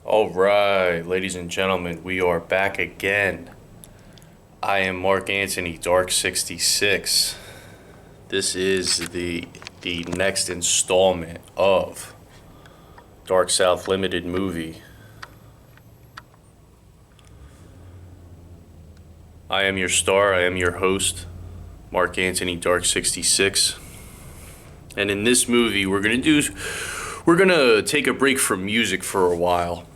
All right, ladies and gentlemen, we are back again. I am Marq Antini, Dark 66. This is the next installment of Dark South Limited movie. I am your star, I am your host, Marq Antini, Dark 66. And in this movie, we're gonna take a break from music for a while.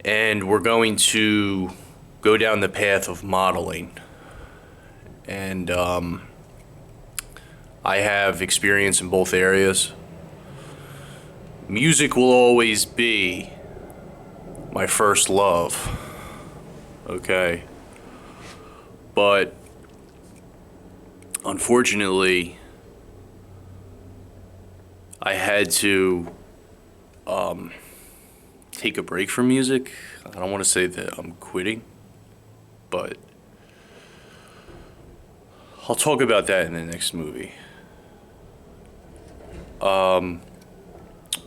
And we're going to go down the path of modeling. And I have experience in both areas. Music will always be my first love. Okay. But unfortunately, I had to take a break from music. I don't want to say that I'm quitting, but I'll talk about that in the next movie. All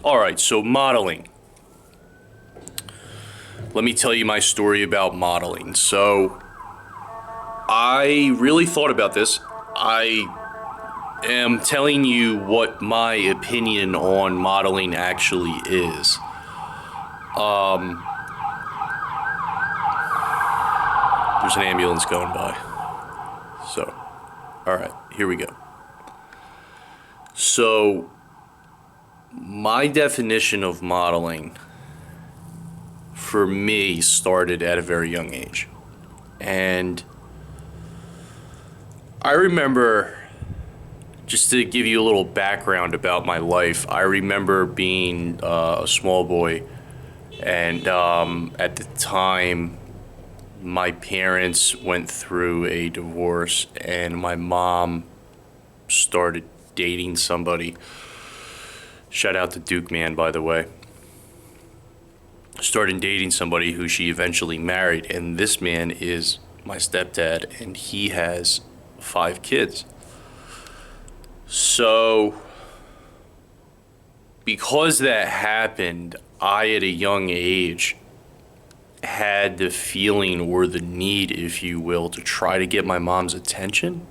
right, so modeling. Let me tell you my story about modeling. So I really thought about this. I am telling you what my opinion on modeling actually is. There's an ambulance going by. So, all right, here we go. So, my definition of modeling for me started at a very young age. And I remember, just to give you a little background about my life, I remember being a small boy. And at the time, my parents went through a divorce, and my mom started dating somebody. Shout out to Duke Man, by the way. Started dating somebody who she eventually married, and this man is my stepdad, and he has 5 kids. So, because that happened, I, at a young age, had the feeling or the need, if you will, to try to get my mom's attention.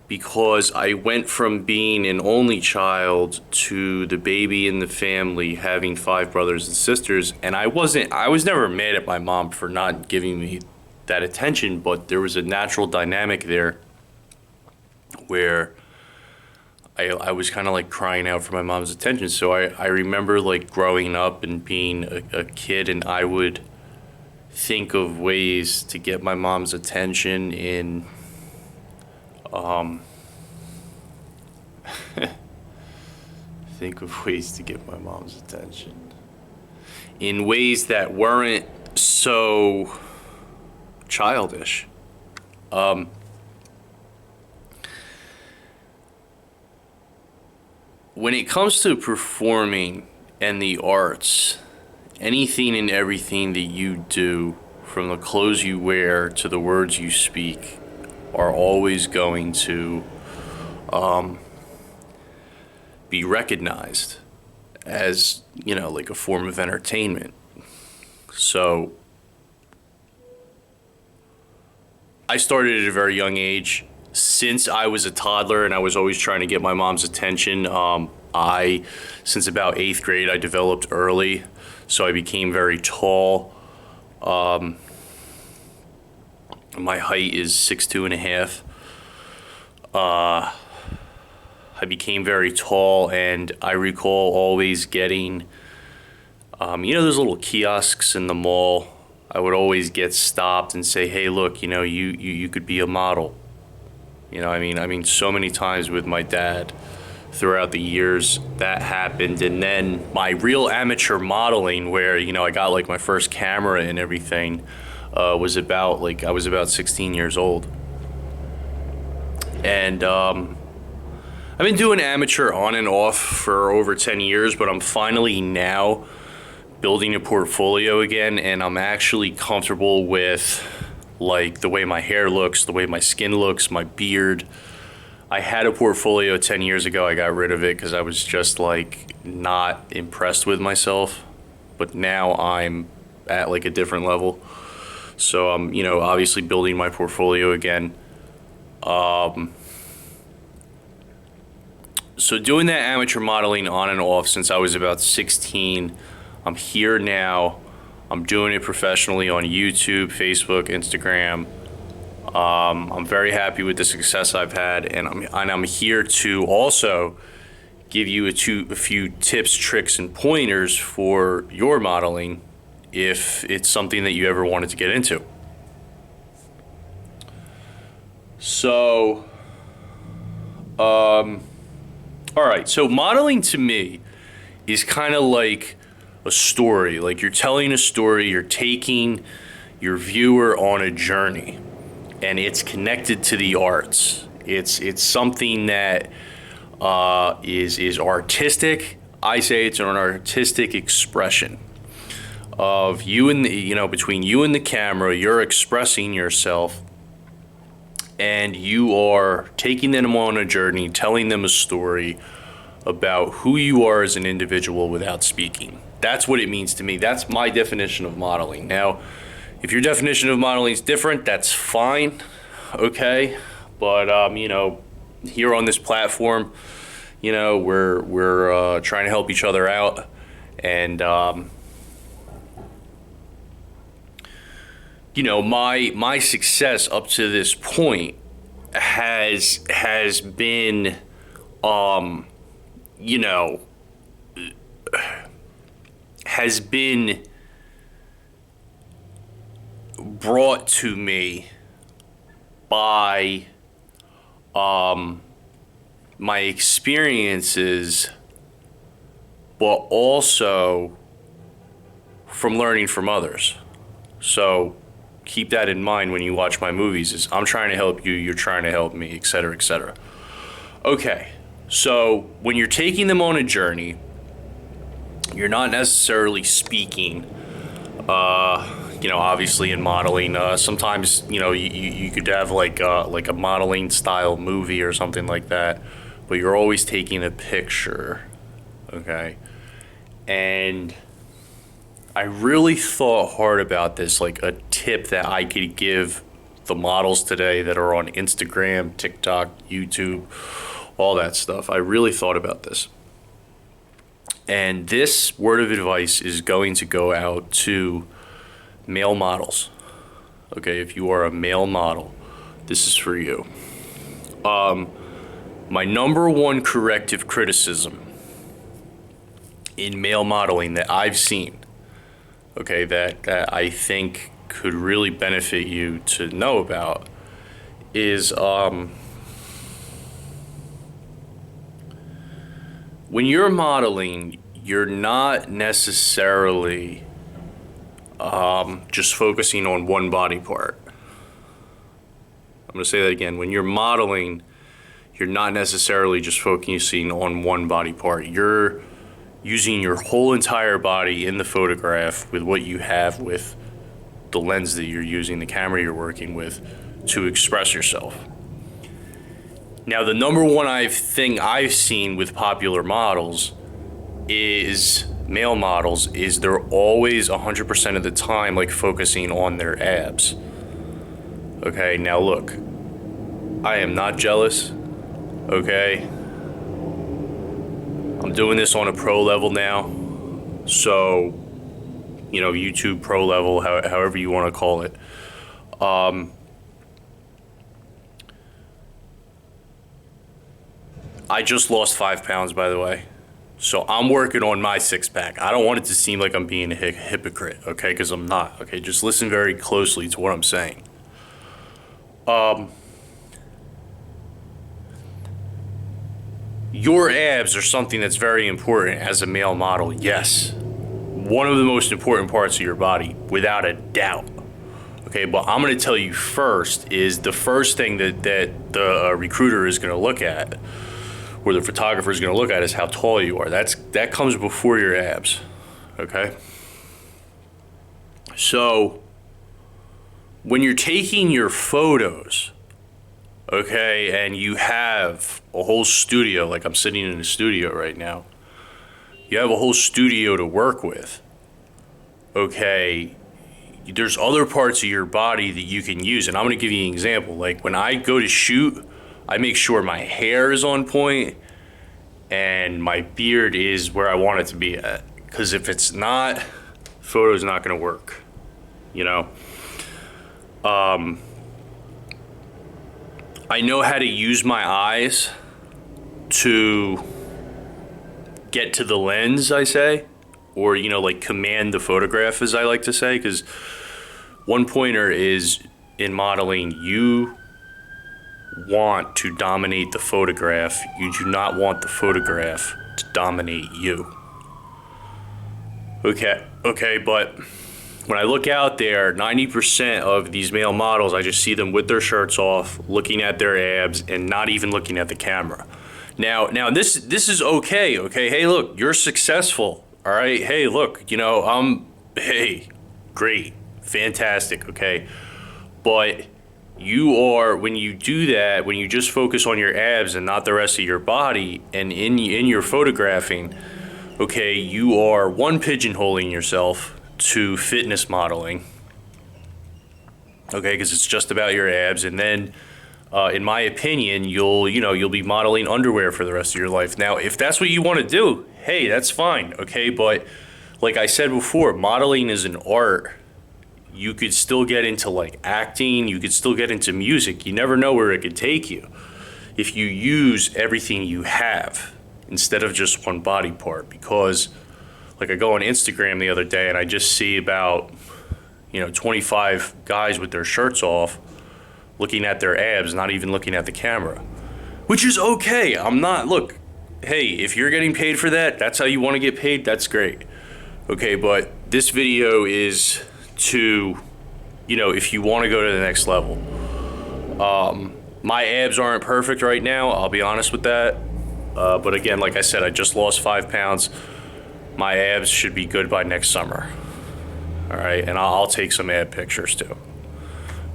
Because I went from being an only child to the baby in the family, having 5 brothers and sisters, and I was never mad at my mom for not giving me that attention, but there was a natural dynamic there where I was kind of like crying out for my mom's attention. So I remember like growing up and being a kid, and I would think of ways to get my mom's attention in think of ways to get my mom's attention in ways that weren't so childish. When it comes to performing and the arts, anything and everything that you do, from the clothes you wear to the words you speak, are always going to be recognized as, like a form of entertainment. So I started at a very young age. Since I was a toddler and I was always trying to get my mom's attention, since about 8th grade, I developed early, so I became very tall. My height is 6'2" and a half. I became very tall, and I recall always getting, those little kiosks in the mall. I would always get stopped and say, "Hey, look, you could be a model." I mean, so many times with my dad throughout the years that happened. And then my real amateur modeling, where, I got like my first camera and everything, I was about 16 years old. And I've been doing amateur on and off for over 10 years, but I'm finally now building a portfolio again, and I'm actually comfortable with like the way my hair looks, the way my skin looks, my beard. I had a portfolio 10 years ago. I got rid of it because I was just like not impressed with myself. But now I'm at like a different level. So I'm, obviously building my portfolio again. So doing that amateur modeling on and off since I was about 16. I'm here now. I'm doing it professionally on YouTube, Facebook, Instagram. I'm very happy with the success I've had, and I'm here to also give you a few tips, tricks, and pointers for your modeling if it's something that you ever wanted to get into. So, all right. So modeling to me is kind of like a story. Like you're telling a story, you're taking your viewer on a journey, and it's connected to the arts. It's something that is artistic. I say it's an artistic expression of you and between you and the camera. You're expressing yourself, and you are taking them on a journey, telling them a story about who you are as an individual without speaking. That's what it means to me. That's my definition of modeling. Now, if your definition of modeling is different, that's fine, okay? But here on this platform, we're trying to help each other out, and my success up to this point has been has been brought to me by my experiences, but also from learning from others. So keep that in mind when you watch my movies. Is I'm trying to help you, you're trying to help me, etc., etc. Okay, so when you're taking them on a journey, you're not necessarily speaking. Obviously in modeling, sometimes you could have like a modeling style movie or something like that, but you're always taking a picture, okay? And I really thought hard about this, like a tip that I could give the models today that are on Instagram, TikTok, YouTube, all that stuff. I really thought about this. And this word of advice is going to go out to male models. Okay, if you are a male model, this is for you. My number one corrective criticism in male modeling that I've seen, okay, that I think could really benefit you to know about is when you're modeling, you're not necessarily just focusing on one body part. I'm going to say that again. When you're modeling, you're not necessarily just focusing on one body part. You're using your whole entire body in the photograph with what you have with the lens that you're using, the camera you're working with, to express yourself. Now, the number one thing I've seen with popular models is male models is they're always 100% of the time like focusing on their abs. Okay, now look, I am not jealous, okay? I'm doing this on a pro level now, so, YouTube pro level, however you want to call it. I just lost 5 pounds, by the way. So I'm working on my six-pack. I don't want it to seem like I'm being a hypocrite, okay? Because I'm not, okay? Just listen very closely to what I'm saying. Your abs are something that's very important as a male model, yes. One of the most important parts of your body, without a doubt. Okay, but I'm going to tell you first is the first thing that the recruiter is going to look at, or the photographer is going to look at, is how tall you are. That comes before your abs, okay? So when you're taking your photos, okay, and you have a whole studio, like I'm sitting in a studio right now, you have a whole studio to work with, okay, there's other parts of your body that you can use. And I'm going to give you an example. Like when I go to shoot, I make sure my hair is on point and my beard is where I want it to be at. Because if it's not, photo's not going to work, you know? I know how to use my eyes to get to the lens, I say, or, you know, like command the photograph, as I like to say, because one pointer is in modeling, you want to dominate the photograph. You do not want the photograph to dominate you. Okay, but when I look out there, 90% of these male models, I just see them with their shirts off, looking at their abs, and not even looking at the camera. Now this is okay. Hey, look, you're successful. All right. Hey, look, you know, hey, great, fantastic. Okay, but you are, when you do that, when you just focus on your abs and not the rest of your body, and in your photographing, okay, you are one, pigeonholing yourself to fitness modeling. Okay, because it's just about your abs, and then. In my opinion, you'll be modeling underwear for the rest of your life. Now, if that's what you want to do, hey, that's fine, okay? But like I said before, modeling is an art. You could still get into like acting, you could still get into music. You never know where it could take you if you use everything you have instead of just one body part. Because like I go on Instagram the other day and I just see about, 25 guys with their shirts off, looking at their abs, not even looking at the camera, which is okay. Look, hey, if you're getting paid for that, that's how you want to get paid, that's great. Okay, but this video is to, if you want to go to the next level. My abs aren't perfect right now, I'll be honest with that. But again, like I said, I just lost 5 pounds. My abs should be good by next summer. All right, and I'll take some ab pictures too.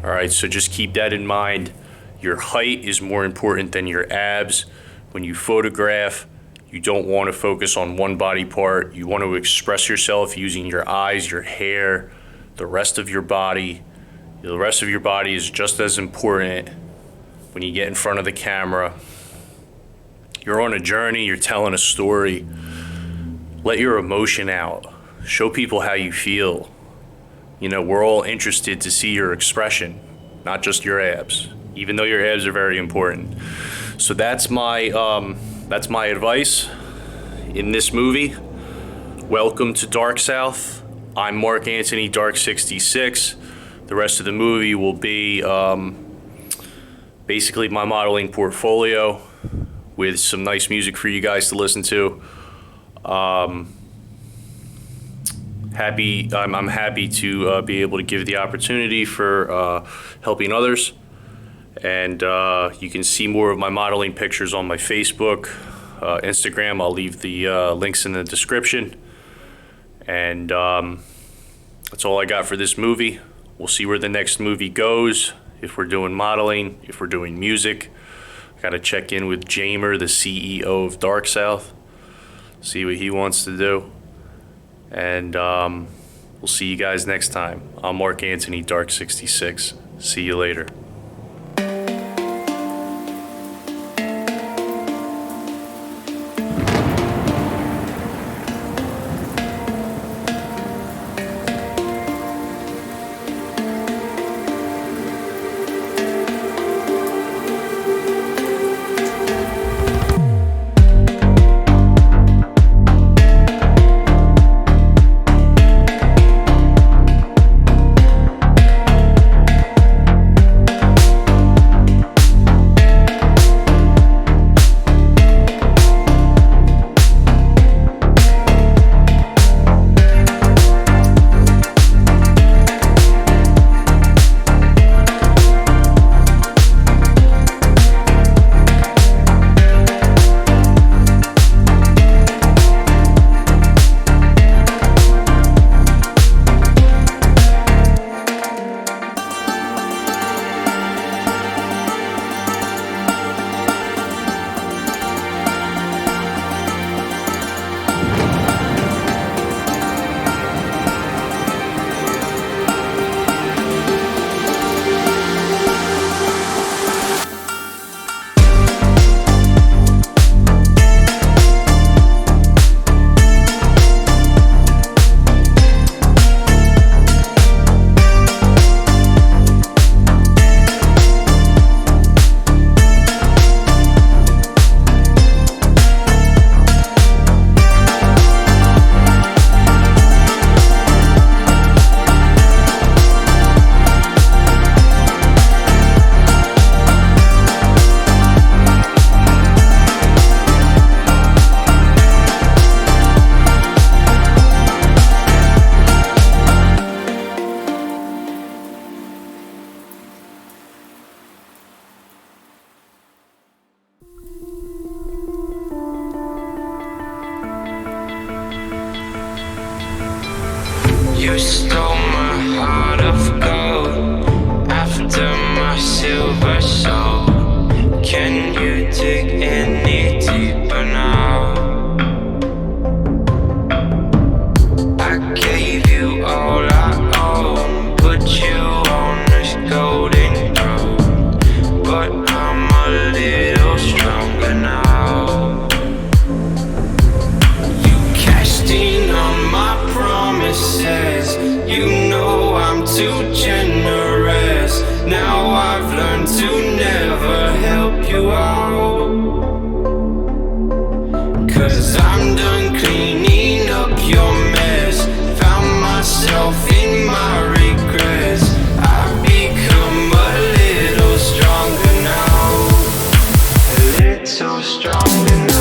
All right, so just keep that in mind. Your height is more important than your abs. When you photograph, you don't want to focus on one body part. You want to express yourself using your eyes, your hair, the rest of your body. The rest of your body is just as important when you get in front of the camera. You're on a journey, you're telling a story. Let your emotion out. Show people how you feel. We're all interested to see your expression, not just your abs, even though your abs are very important. So that's my advice in this movie. Welcome to Dark South. I'm Marq Antini, Dark 66. The rest of the movie will be basically my modeling portfolio with some nice music for you guys to listen to. I'm happy to be able to give the opportunity for helping others. And you can see more of my modeling pictures on my Facebook, Instagram. I'll leave the links in the description. And that's all I got for this movie. We'll see where the next movie goes. If we're doing modeling, if we're doing music. I got to check in with Jamer, the CEO of Dark South, see what he wants to do. And we'll see you guys next time. I'm Marq Antini, Dark 66. See you later. You stole my heart of gold after my silver soul. Can you dig any deeper now? I gave you all I own, put you on this golden throne, but I'm a little stronger now. You cashed in on my promises, you know I'm too generous. Now I've learned to never help you out, 'cause I'm done cleaning up your mess. Found myself in my regrets. I've become a little stronger now, a little stronger now.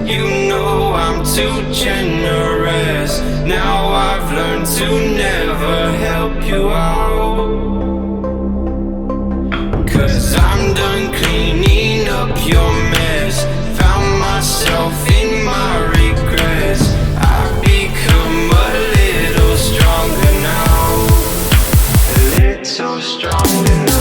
You know I'm too generous. Now I've learned to never help you out, 'cause I'm done cleaning up your mess. Found myself in my regrets. I've become a little stronger now, a little stronger now.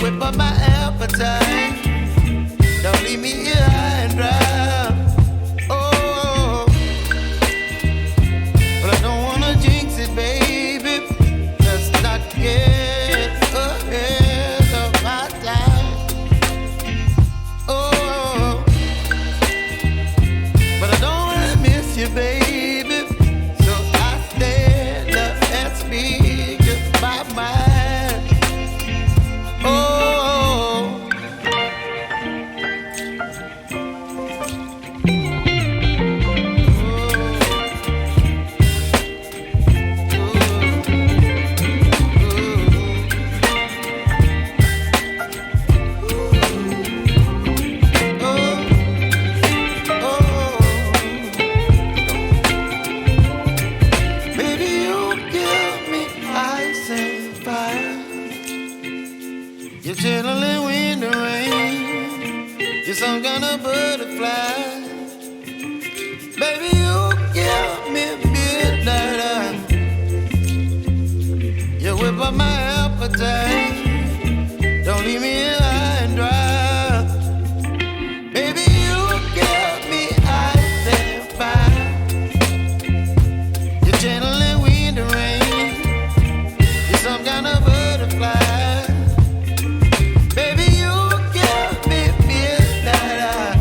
Whip up my appetite. Don't leave me here high and dry. channeling wind and rain. You're some kind of butterfly. Baby, you give me midnight. You whip up my appetite. Don't leave me here high and dry. Baby, you give me ice and fire. You're channeling wind and rain. You're some kind of butterfly. Baby, you give me midnight.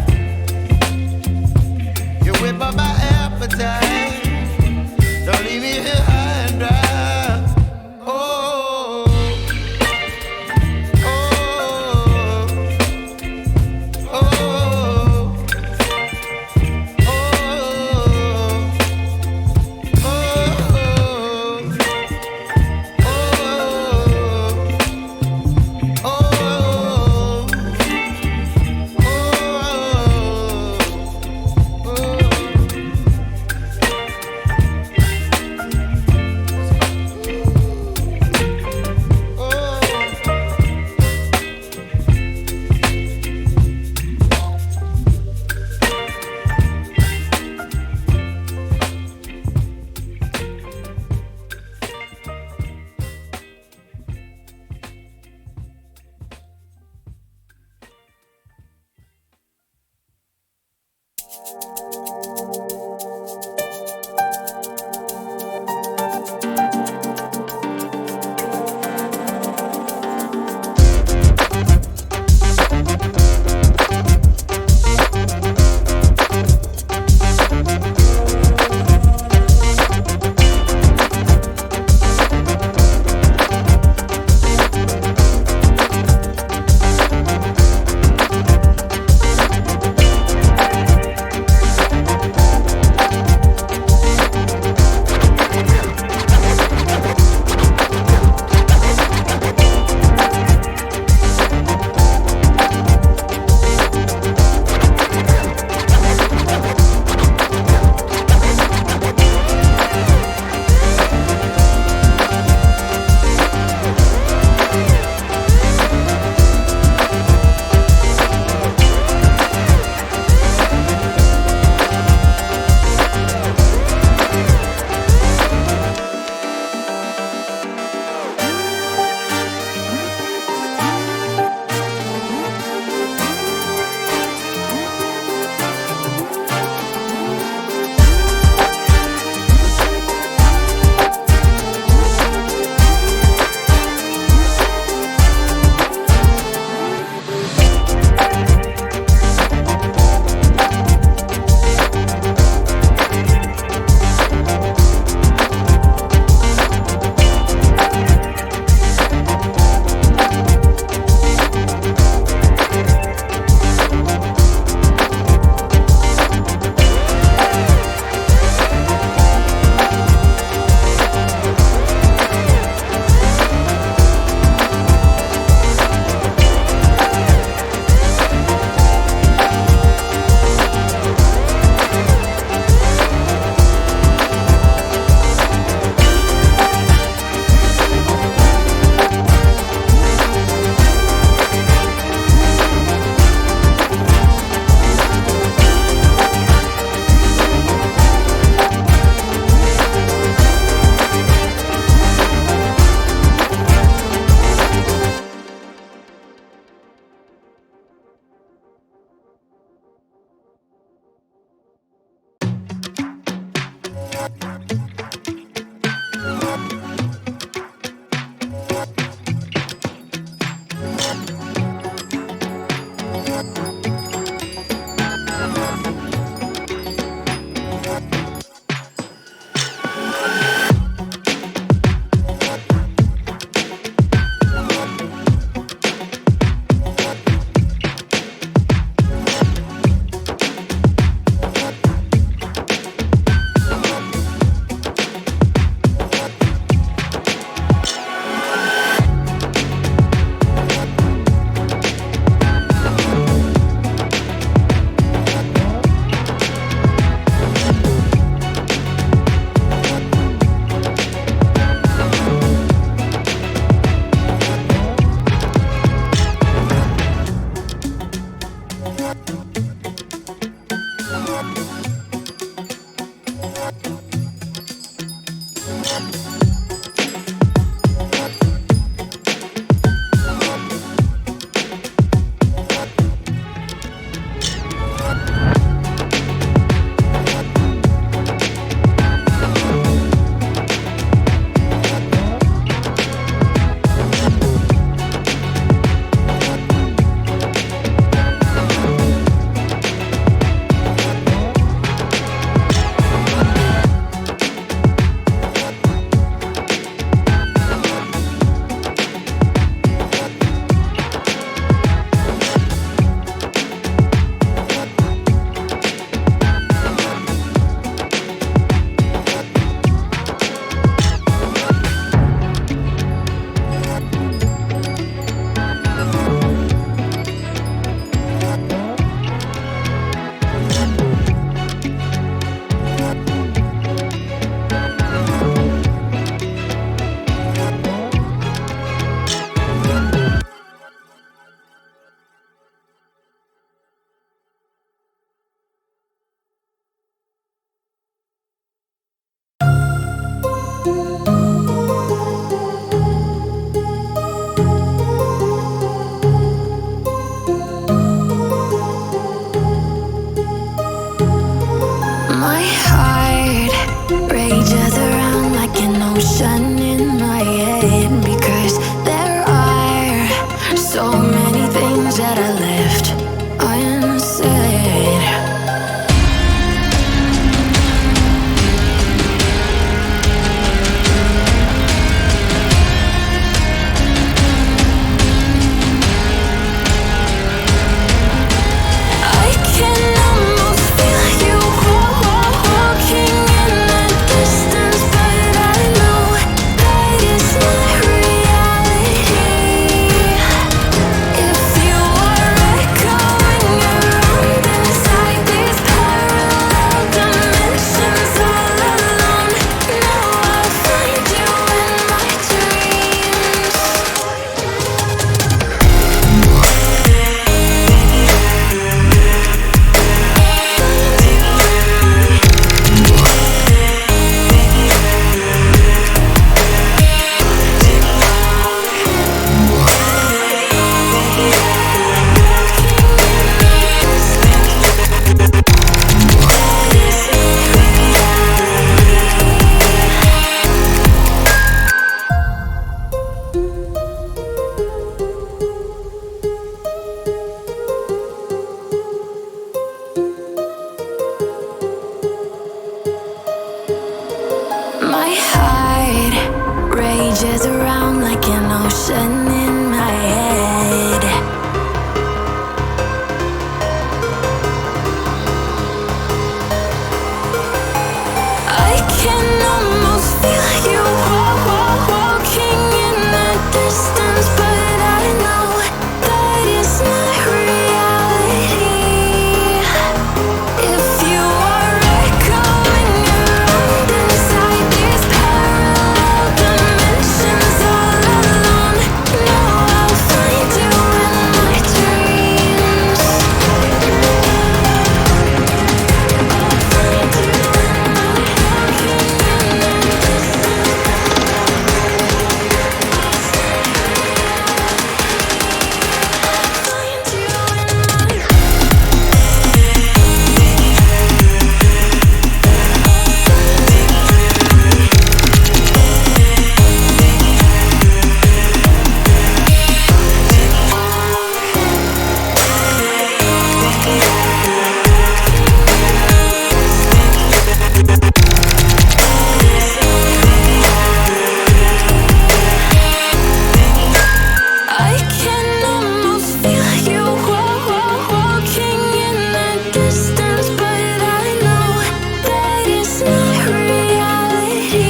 You whip up my appetite. Don't leave me here high and dry. Oh, oh, confusion in my head. I can almost feel you walking in the distance, but I know that it's not reality. If you are echoing around inside these parallel dimensions all alone, know I'll find you in my dreams. I'll find you in my walking in the distance. Find you in my I can almost feel you walking in the distance, but I know that it's not reality.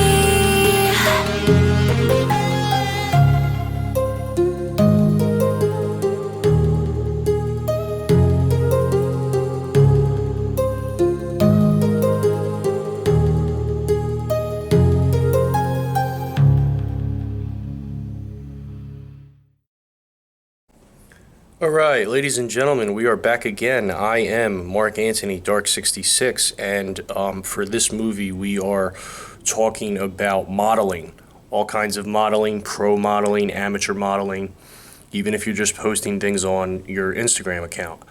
All right, ladies and gentlemen, we are back again. I am Marq Antini, Dark 66, and for this movie, we are talking about modeling. All kinds of modeling, pro modeling, amateur modeling, even if you're just posting things on your Instagram account.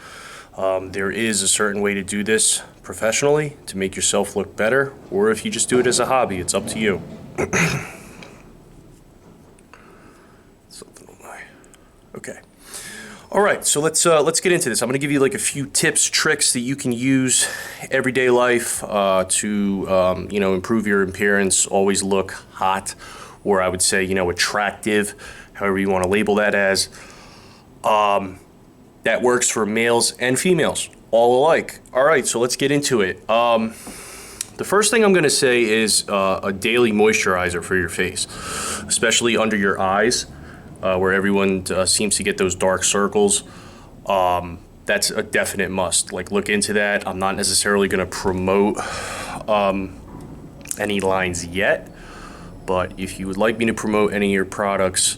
There is a certain way to do this professionally to make yourself look better, or if you just do it as a hobby, it's up to you. Something on my... Okay. All right, so let's get into this. I'm going to give you like a few tips, tricks that you can use everyday life to improve your appearance, always look hot, or I would say attractive, however you want to label that as. That works for males and females, all alike. All right, so let's get into it. The first thing I'm going to say is a daily moisturizer for your face, especially under your eyes. Where everyone seems to get those dark circles. That's a definite must. Like, look into that. I'm not necessarily going to promote any lines yet, but if you would like me to promote any of your products,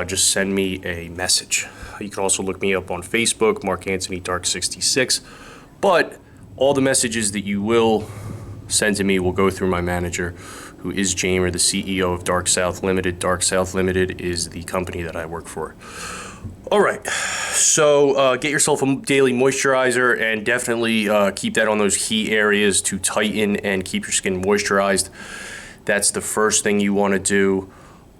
just send me a message. You can also look me up on Facebook, Marq Antini Dark 66. But all the messages that you will send to me will go through my manager, who is Jamer, the CEO of Dark South Limited. Dark South Limited is the company that I work for. All right, so get yourself a daily moisturizer and definitely keep that on those key areas to tighten and keep your skin moisturized. That's the first thing you want to do.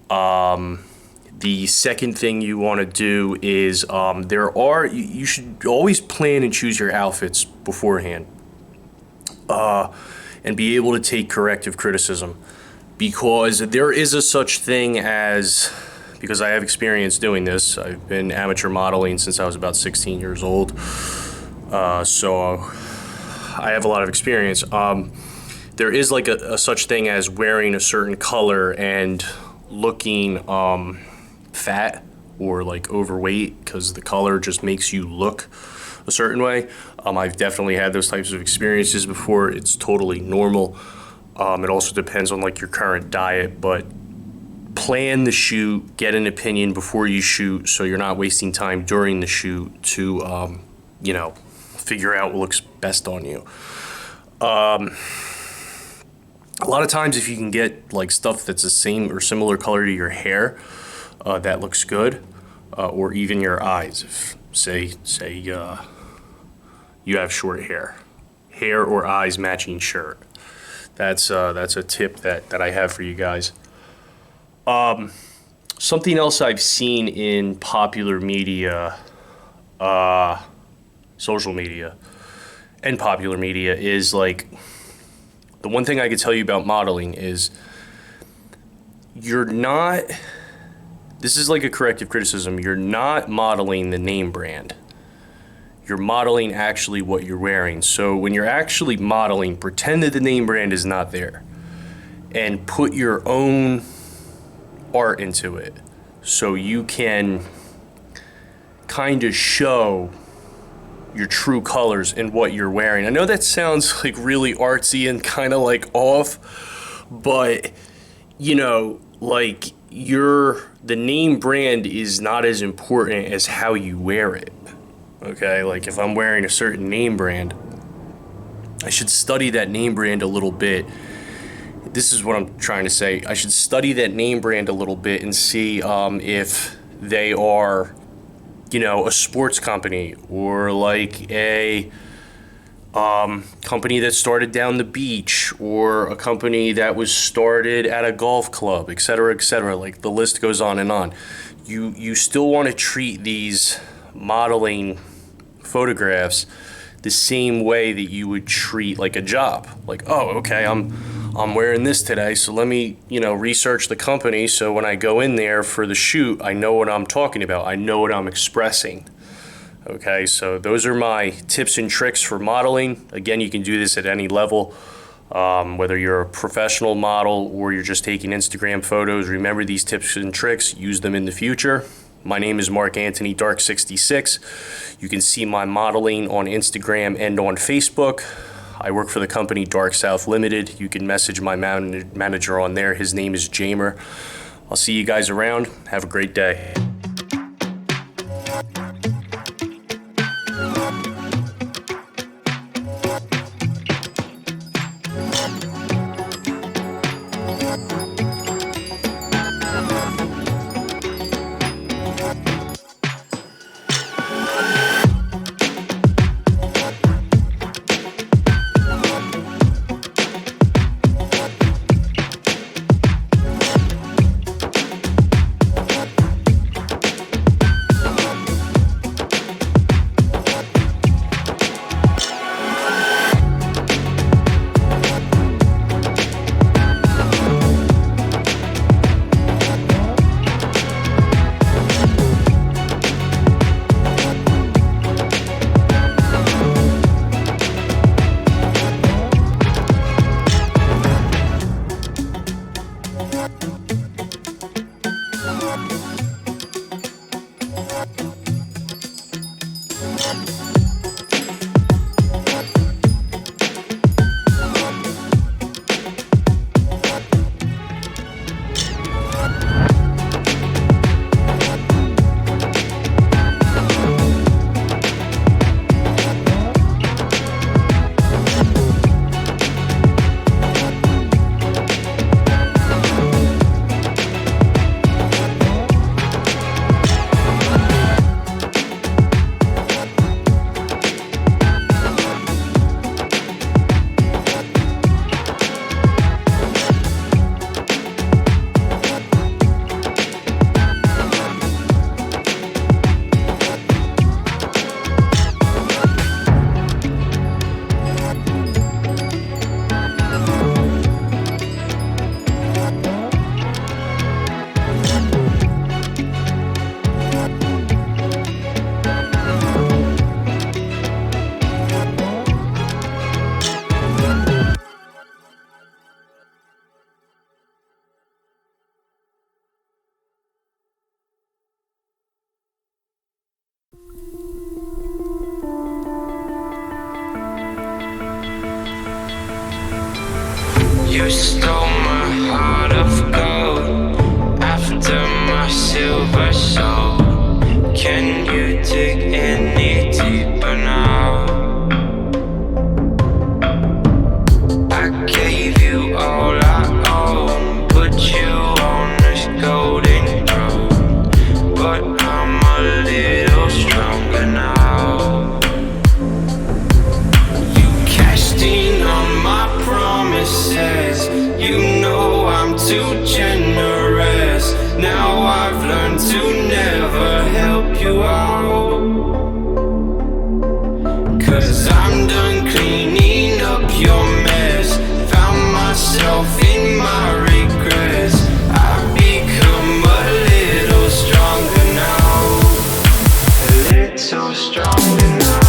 The second thing you want to do is you should always plan and choose your outfits beforehand. And be able to take corrective criticism, because there is a such thing as, because I have experience doing this, I've been amateur modeling since I was about 16 years old, so I have a lot of experience. There is like a such thing as wearing a certain color and looking fat or like overweight, because the color just makes you look a certain way. I've definitely had those types of experiences before. It's totally normal. It also depends on like your current diet, but plan the shoot, get an opinion before you shoot, so you're not wasting time during the shoot to, figure out what looks best on you. A lot of times if you can get like stuff that's the same or similar color to your hair, that looks good, or even your eyes. If, say you have short hair or eyes matching shirt. That's a tip that I have for you guys. Something else I've seen in popular media, social media, and popular media is like, the one thing I could tell you about modeling is you're not this is like a corrective criticism. You're not modeling the name brand. You're modeling actually what you're wearing. So when you're actually modeling, pretend that the name brand is not there and put your own art into it so you can kind of show your true colors in what you're wearing. I know that sounds like really artsy and kind of like off, but you know, like the name brand is not as important as how you wear it. Okay, like if I'm wearing a certain name brand, I should study that name brand a little bit. This is what I'm trying to say. I should study that name brand a little bit and see if they are, you know, a sports company or like a company that started down the beach or a company that was started at a golf club, et cetera, et cetera. Like the list goes on and on. You still want to treat these modeling photographs the same way that you would treat like a job. Like, oh, okay, I'm wearing this today, so let me, you know, research the company so when I go in there for the shoot, I know what I'm talking about. I know what I'm expressing. Okay, so those are my tips and tricks for modeling. Again, you can do this at any level, whether you're a professional model or you're just taking Instagram photos. Remember these tips and tricks, use them in the future. My name is Marq Antini, Dark66. You can see my modeling on Instagram and on Facebook. I work for the company Dark South Limited. You can message my manager on there. His name is Jamer. I'll see you guys around. Have a great day. so strong now.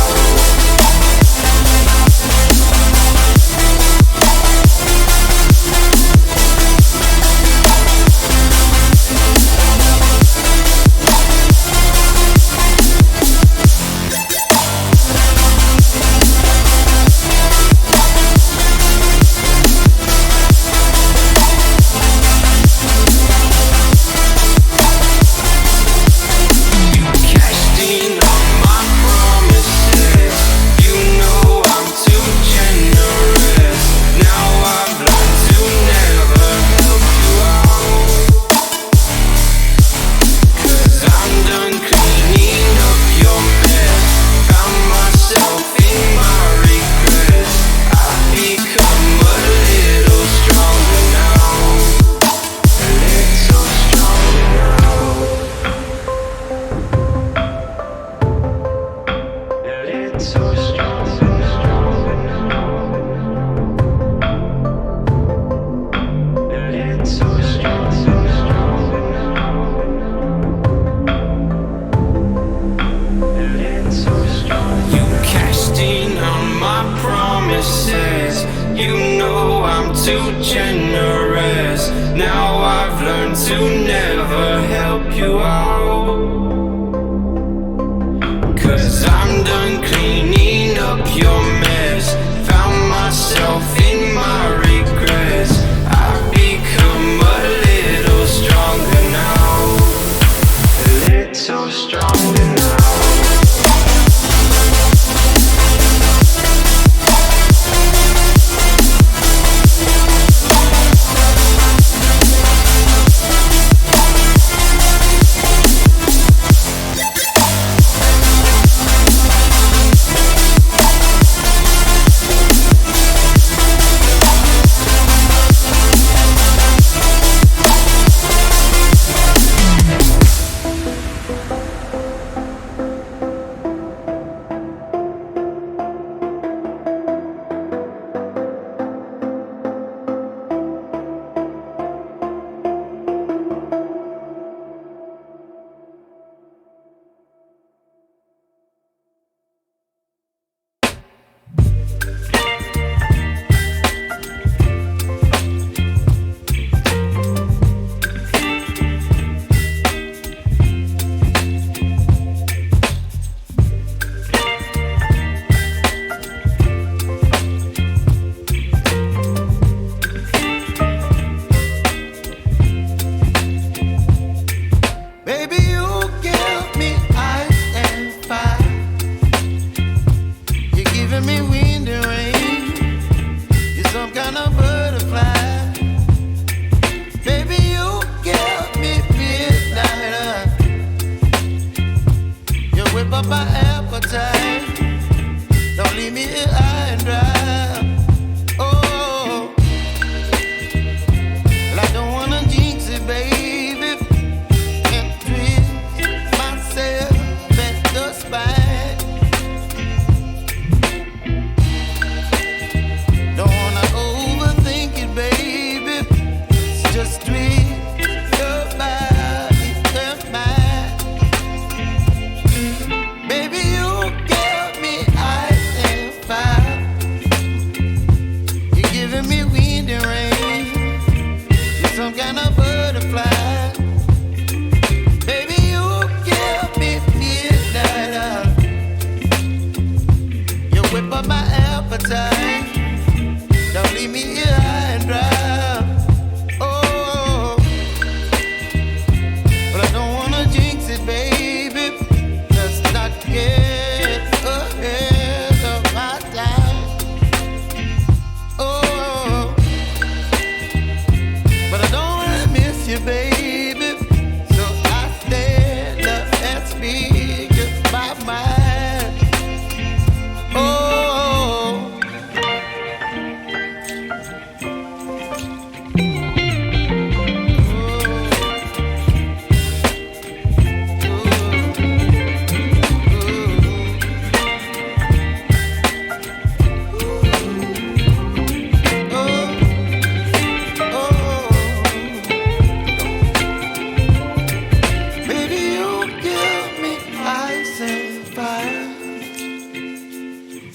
Baby, you get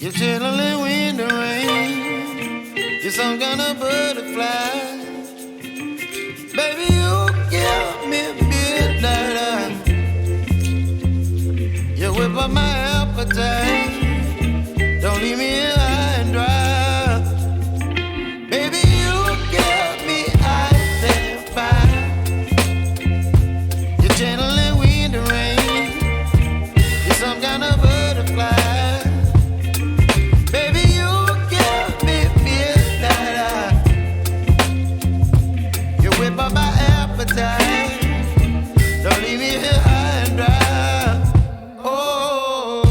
You're chilling in the rain. You're some kind of butterfly. Baby, you give me midnight. You whip up my appetite. Don't leave me here high and dry. Baby, you give me ice and fire. You're channeling wind and rain. You're some kind of butterfly. Baby, you give me midnight. You whip up my appetite. Don't leave me here high and dry. Oh.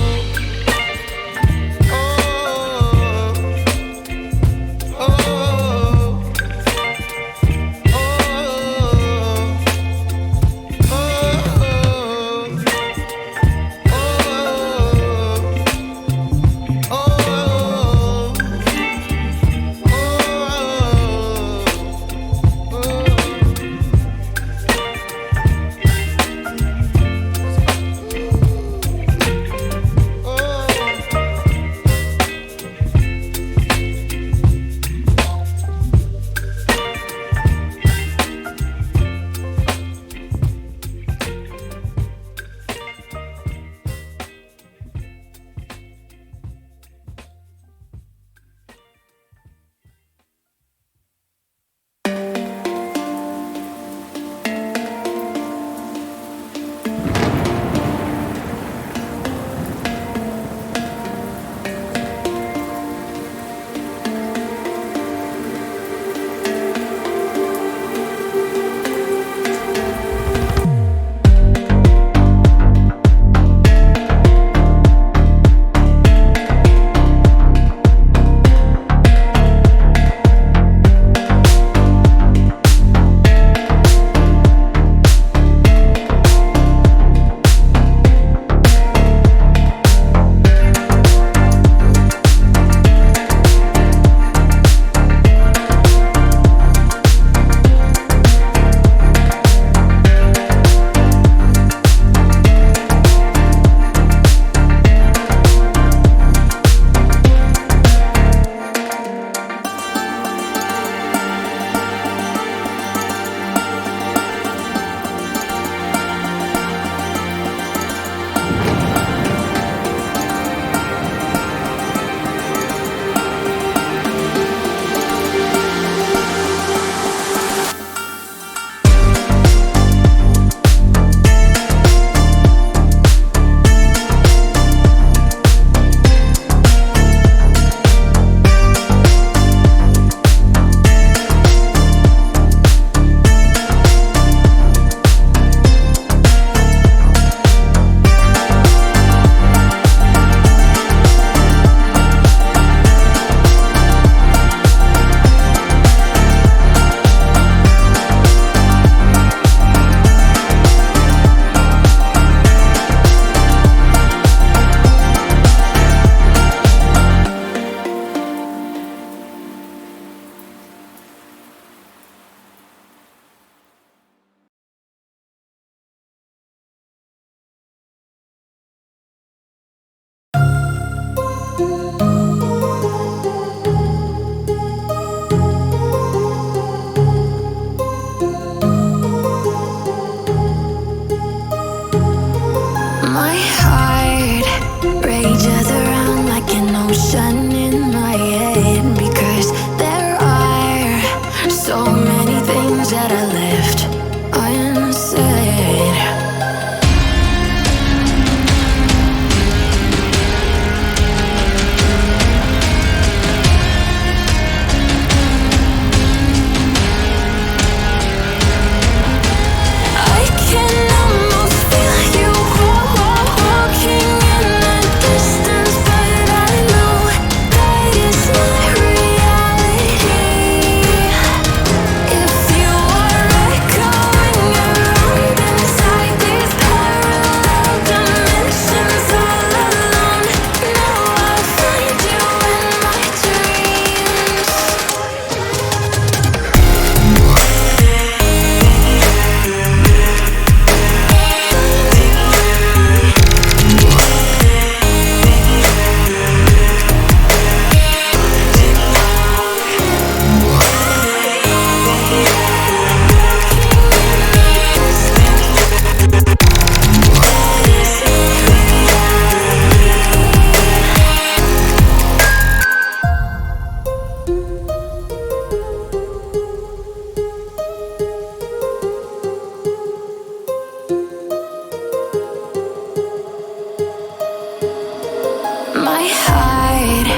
My heart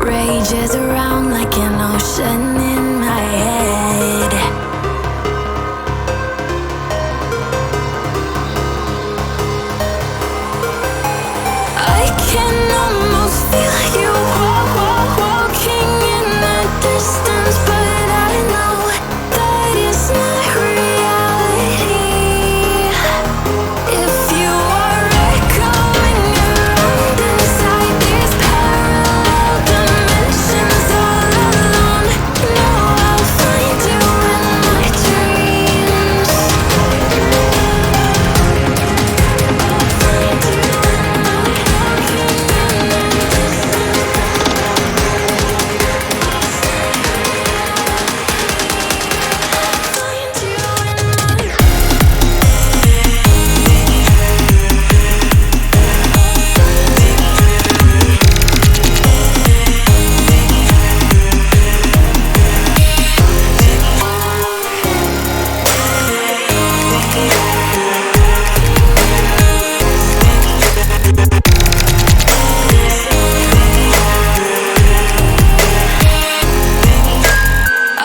rages around like an ocean in my head. I can almost feel you walking in the distance, but I know that it's not reality. If you are echoing around inside these parallel dimensions all alone, know I'll find you in my dreams. I'll find you in my walking in the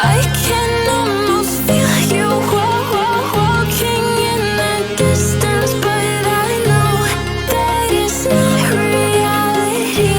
I can almost feel you walking in the distance, but I know that it's not reality.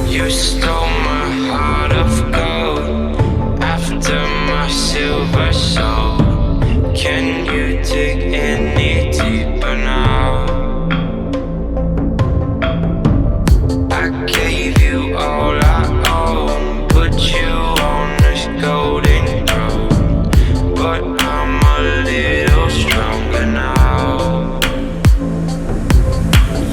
You stole my heart of gold after my silver soul. Can you dig any deeper now? I gave you all I own, put you on this golden throne, but I'm a little stronger now.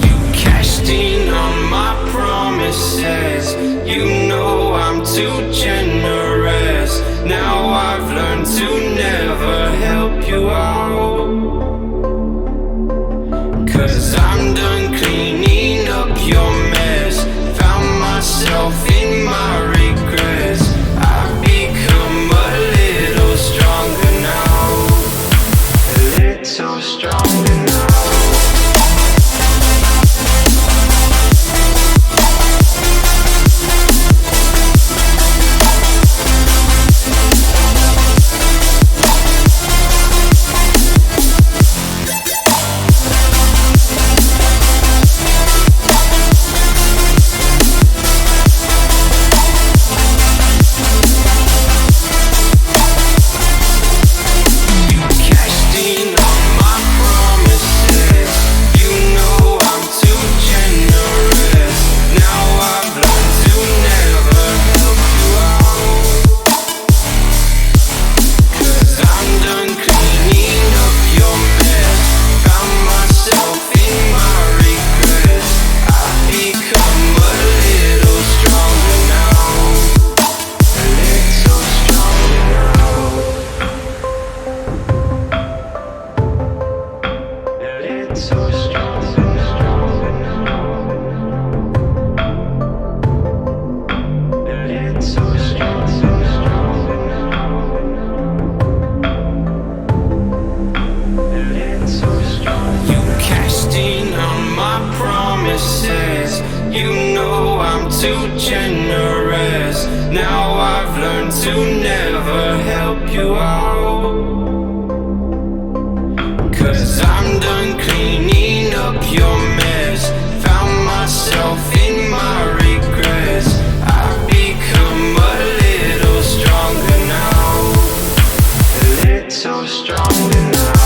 You cashed in on my promises. You know I'm too generous. Now I've learned to never help you out. 'Cause I'm done cleaning up your mess. Found myself in my regrets. I've become a little stronger now. A little stronger now. You know I'm too generous. Now I've learned to never help you out. 'Cause I'm done cleaning up your mess. Found myself in my regrets. I've become a little stronger now. A little stronger now.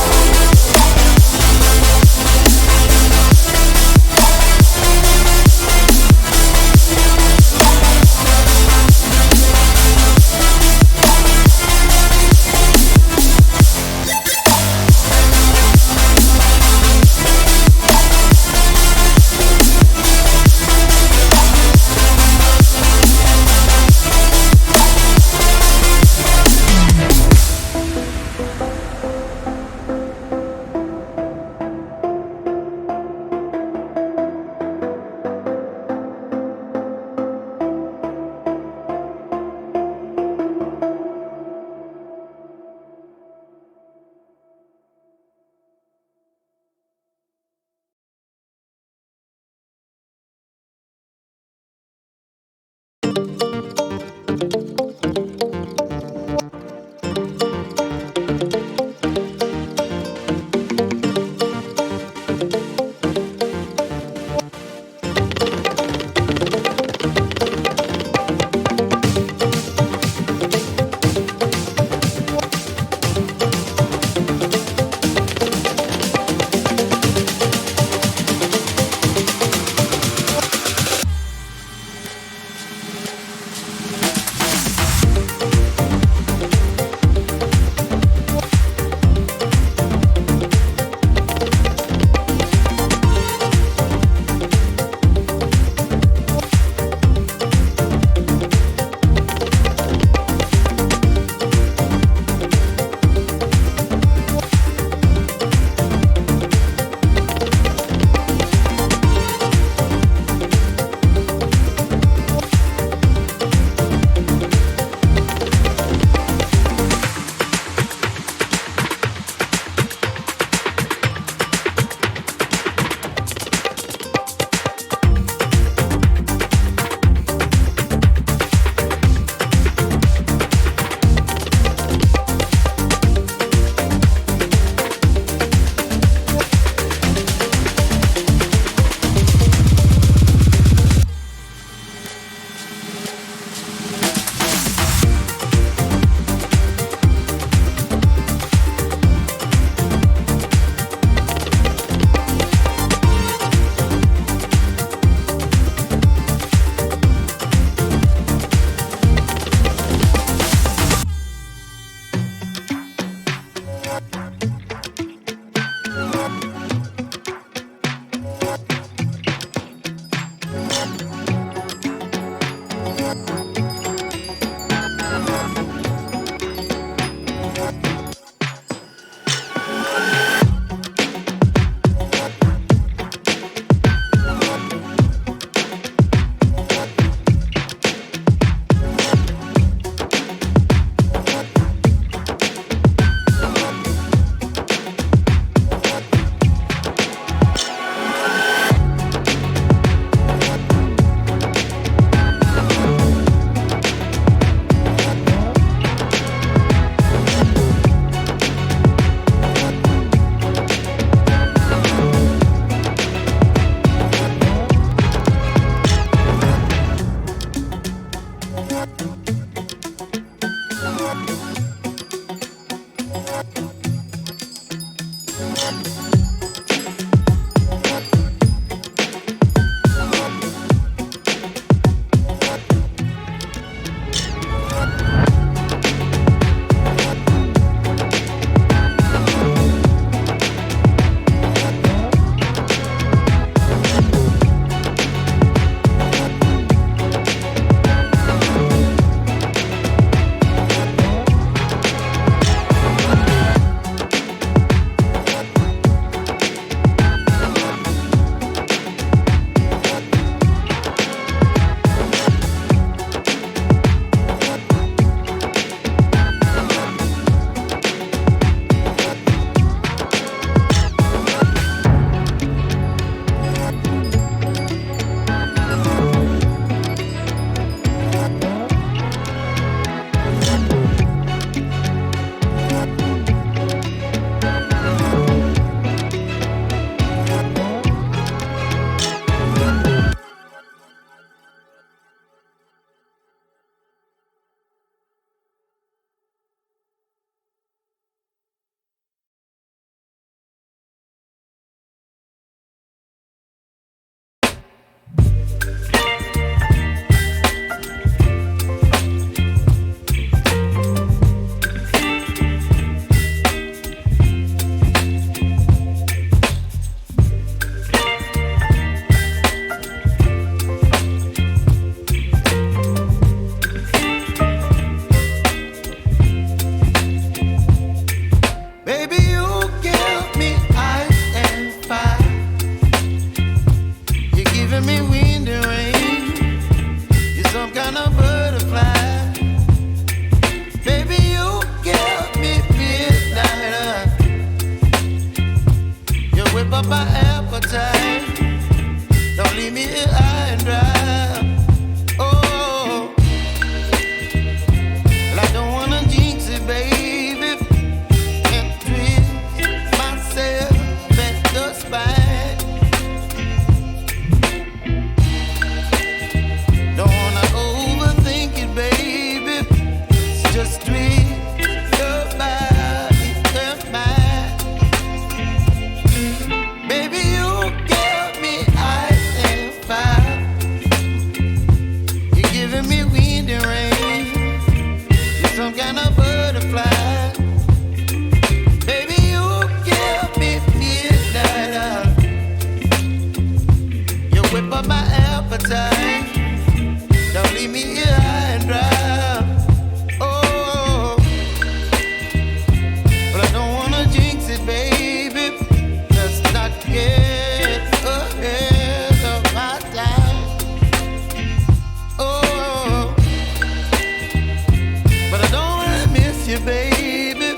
you, baby.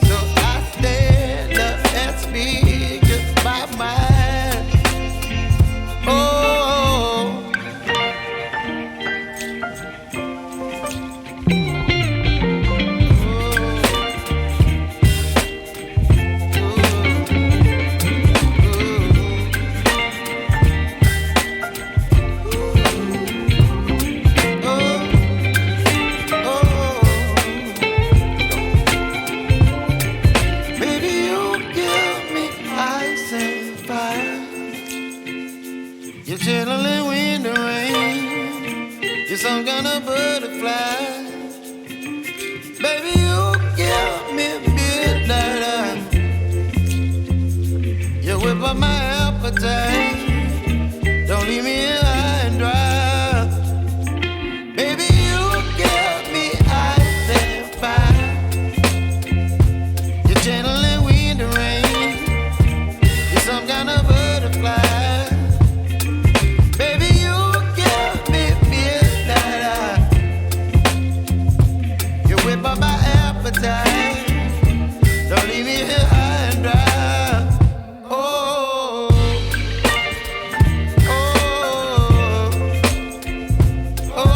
So I stand up and speak just my mind. Oh. You're channeling wind and rain. You're some kind of butterfly. Baby, you give me midnight. You whip up my appetite. Don't leave me here high and dry. Baby, you give me ice and fire. You're channeling wind and rain. You're some kind of butterfly. By my appetite, don't leave me here high and dry. Oh, oh, oh, oh,